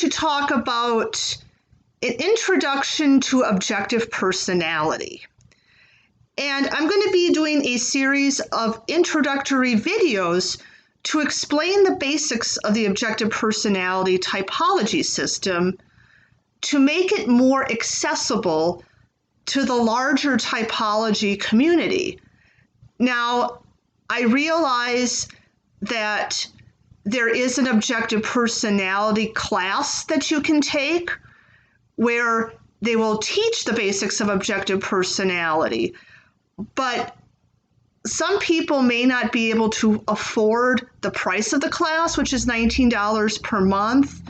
to talk about an introduction to objective personality. And I'm going to be doing a series of introductory videos to explain the basics of the objective personality typology system to make it more accessible to the larger typology community. Now, I realize that there is an objective personality class that you can take where they will teach the basics of objective personality, but some people may not be able to afford the price of the class, which is $19 per month,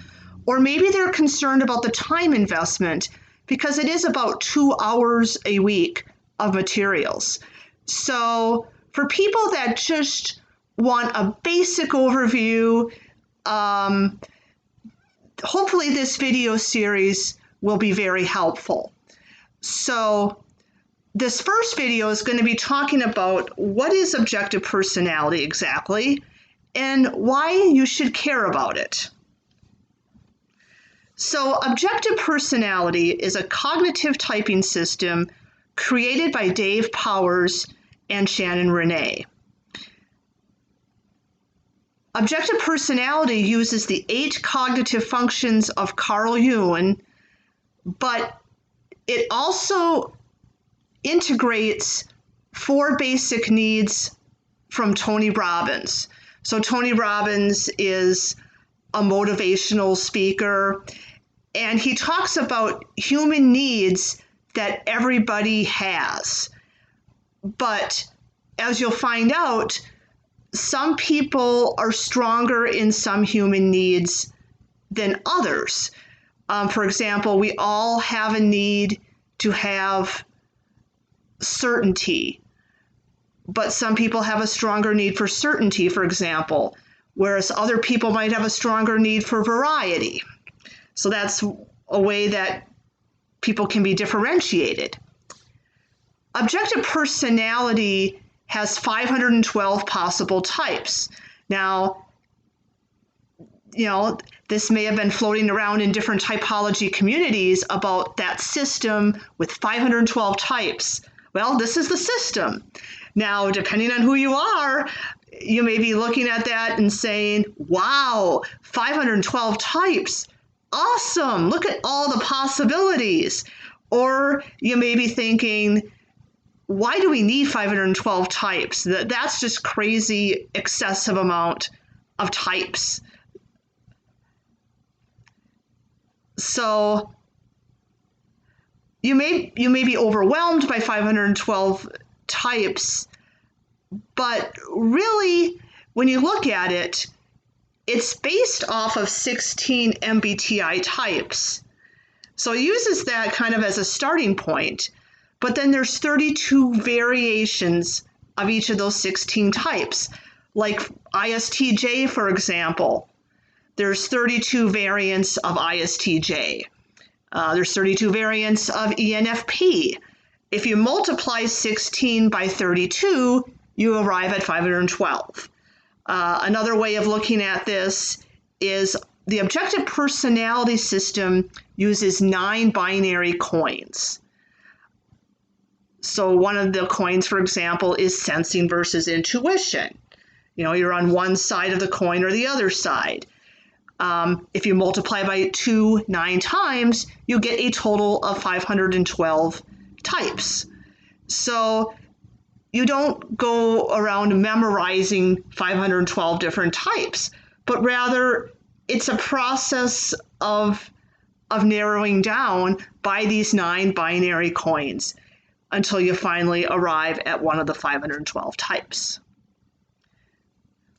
or maybe they're concerned about the time investment because it is about 2 hours a week of materials. So for people that just want a basic overview, hopefully this video series will be very helpful. So this first video is going to be talking about what is objective personality exactly and why you should care about it. So objective personality is a cognitive typing system created by Dave Powers and Shannon Renee. Objective personality uses the 8 cognitive functions of Carl Jung, but it also integrates 4 basic needs from Tony Robbins. So Tony Robbins is a motivational speaker, and he talks about human needs that everybody has. But as you'll find out, some people are stronger in some human needs than others. For example, we all have a need to have certainty, but some people have a stronger need for certainty, for example, whereas other people might have a stronger need for variety. So that's a way that people can be differentiated. Objective personality has 512 possible types. Now, this may have been floating around in different typology communities about that system with 512 types. Well, this is the system. Now, depending on who you are, you may be looking at that and saying, wow, 512 types. Awesome. Look at all the possibilities. Or you may be thinking, why do we need 512 types? That's just crazy, excessive amount of types. So you may be overwhelmed by 512 types, but really, when you look at it, it's based off of 16 MBTI types. So it uses that kind of as a starting point, but then there's 32 variations of each of those 16 types. Like ISTJ, for example, there's 32 variants of ISTJ. There's 32 variants of ENFP. If you multiply 16 by 32, you arrive at 512. Another way of looking at this is the objective personality system uses 9 binary coins. So one of the coins, for example, is sensing versus intuition. You're on one side of the coin or the other side. If you multiply by 2 9 times, you get a total of 512 types. So you don't go around memorizing 512 different types, but rather it's a process of narrowing down by these 9 binary coins until you finally arrive at one of the 512 types.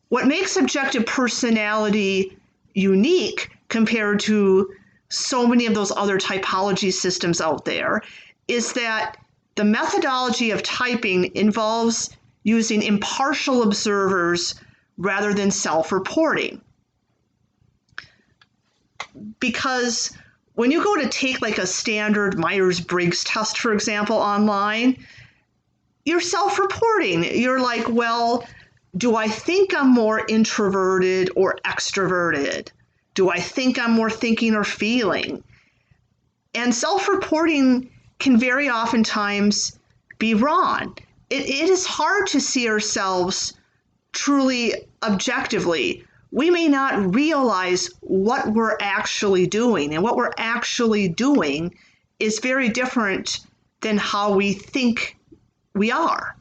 What makes objective personality unique compared to so many of those other typology systems out there is that the methodology of typing involves using impartial observers rather than self-reporting. Because when you go to take like a standard Myers-Briggs test, for example, online, you're self-reporting. You're like, well, do I think I'm more introverted or extroverted? Do I think I'm more thinking or feeling? And self-reporting can very oftentimes be wrong. It is hard to see ourselves truly objectively. We may not realize what we're actually doing, and what we're actually doing is very different than how we think we are.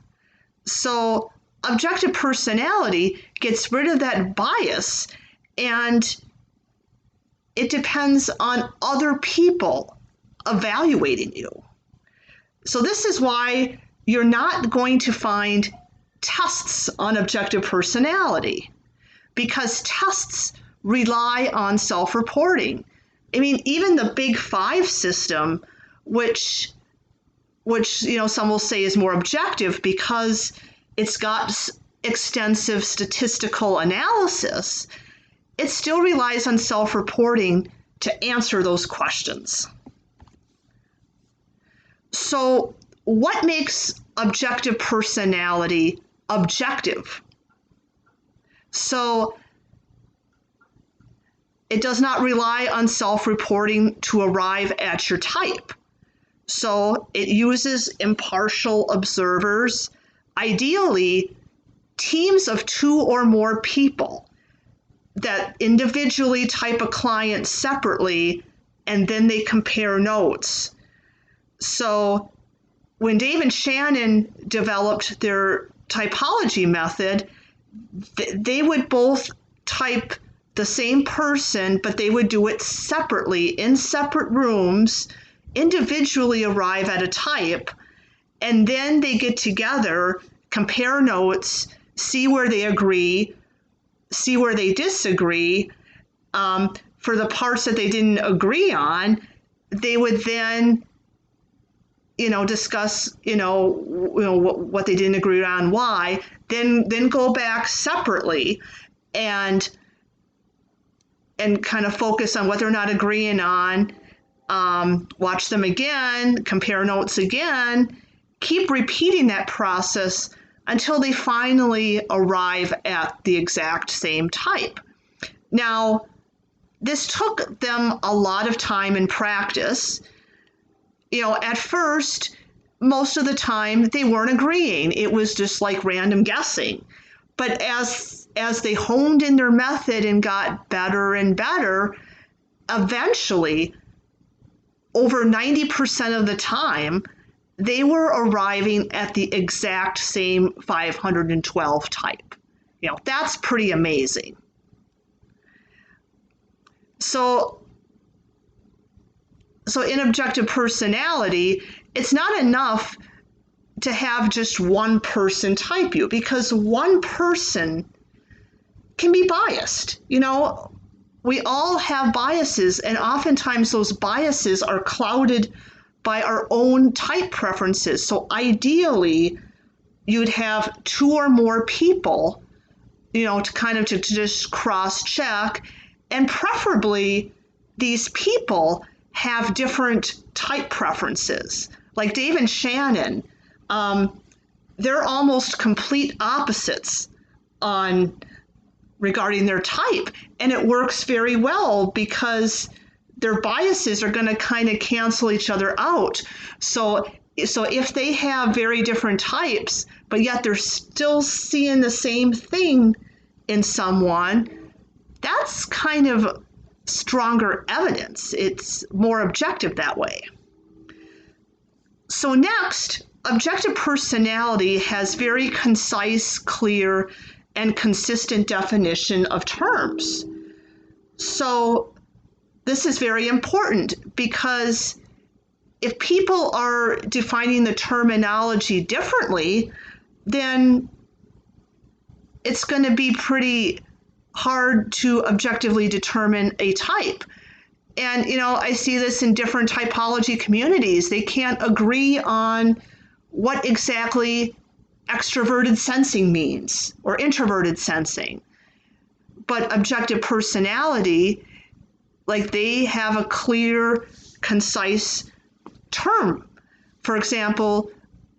So objective personality gets rid of that bias, and it depends on other people evaluating you. So this is why you're not going to find tests on objective personality, because tests rely on self-reporting. I mean, even the Big Five system, which some will say is more objective because it's got extensive statistical analysis, it still relies on self-reporting to answer those questions. So what makes objective personality objective? So it does not rely on self-reporting to arrive at your type. So it uses impartial observers, ideally teams of 2 or more people that individually type a client separately, and then they compare notes. So when Dave and Shannon developed their typology method, they would both type the same person, but they would do it separately in separate rooms, individually arrive at a type, and then they get together, compare notes, see where they agree, see where they disagree. For the parts that they didn't agree on, they would then discuss, what they didn't agree on, why, then go back separately and kind of focus on what they're not agreeing on, watch them again, compare notes again, keep repeating that process until they finally arrive at the exact same type. Now, this took them a lot of time and practice. At first, most of the time, they weren't agreeing. It was just like random guessing. But as they honed in their method and got better and better, eventually, over 90% of the time, they were arriving at the exact same 512 type. That's pretty amazing. So in objective personality, it's not enough to have just one person type you, because one person can be biased. We all have biases, and oftentimes those biases are clouded by our own type preferences. So ideally, you'd have 2 or more people, to just cross-check, and preferably these people have different type preferences. Like Dave and Shannon, they're almost complete opposites regarding their type, and it works very well because their biases are going to kind of cancel each other out. So if they have very different types, but yet they're still seeing the same thing in someone, that's kind of stronger evidence. It's more objective that way. So next, objective personality has very concise, clear, and consistent definition of terms. So this is very important, because if people are defining the terminology differently, then it's going to be pretty hard to objectively determine a type. And, I see this in different typology communities. They can't agree on what exactly extroverted sensing means or introverted sensing. But objective personality, like, they have a clear, concise term. For example,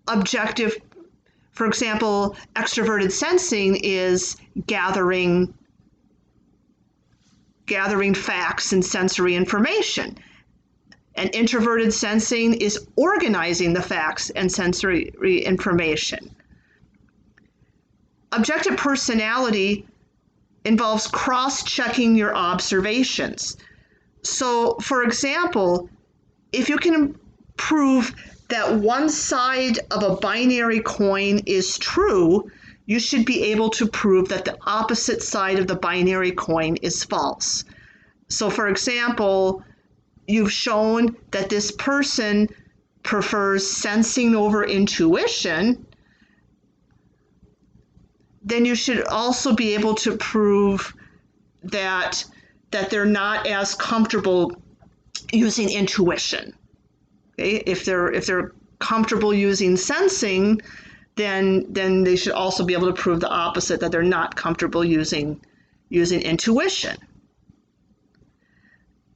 extroverted sensing is gathering gathering facts and sensory information. And introverted sensing is organizing the facts and sensory information. Objective personality involves cross-checking your observations. So, for example, if you can prove that one side of a binary coin is true, you should be able to prove that the opposite side of the binary coin is false. So, for example, you've shown that this person prefers sensing over intuition, then you should also be able to prove that they're not as comfortable using intuition. Okay? If they're comfortable using sensing, then they should also be able to prove the opposite, that they're not comfortable using intuition.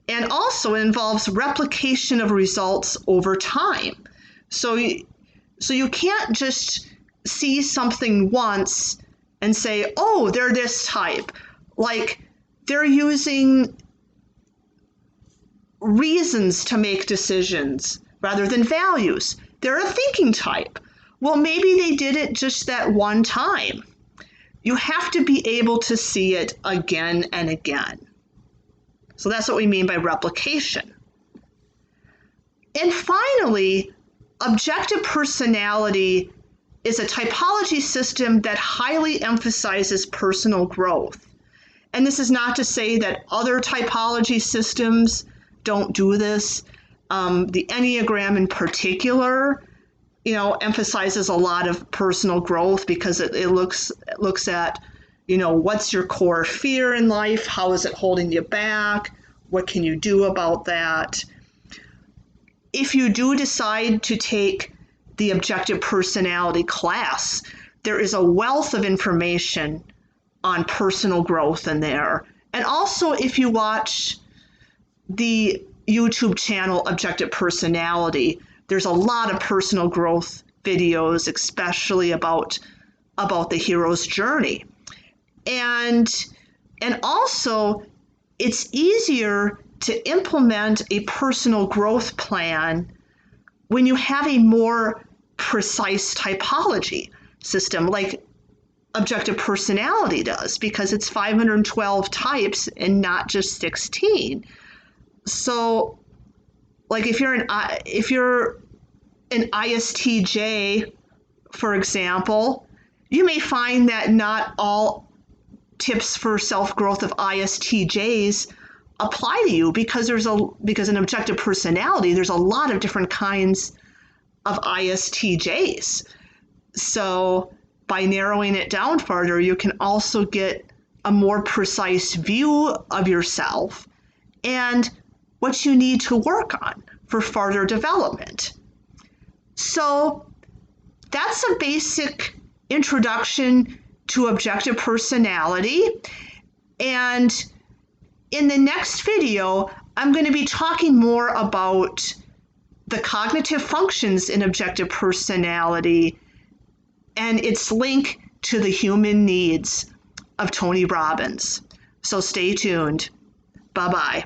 And also it involves replication of results over time. So you can't just see something once and say, oh, they're this type. Like, they're using reasons to make decisions rather than values. They're a thinking type. Well, maybe they did it just that one time. You have to be able to see it again and again. So that's what we mean by replication. And finally, objective personality is a typology system that highly emphasizes personal growth. And this is not to say that other typology systems don't do this. The Enneagram in particular, emphasizes a lot of personal growth because it looks at, what's your core fear in life? How is it holding you back? What can you do about that? If you do decide to take the objective personality class, there is a wealth of information on personal growth in there. And also, if you watch the YouTube channel Objective Personality, there's a lot of personal growth videos, especially about the hero's journey. And also, it's easier to implement a personal growth plan when you have a more precise typology system, like objective personality does, because it's 512 types and not just 16. So, like if you're an ISTJ, for example, you may find that not all tips for self-growth of ISTJs apply to you because in objective personality, there's a lot of different kinds of ISTJs. So by narrowing it down further, you can also get a more precise view of yourself and what you need to work on for further development. So that's a basic introduction to objective personality. And in the next video, I'm going to be talking more about the cognitive functions in objective personality and its link to the human needs of Tony Robbins. So stay tuned. Bye-bye.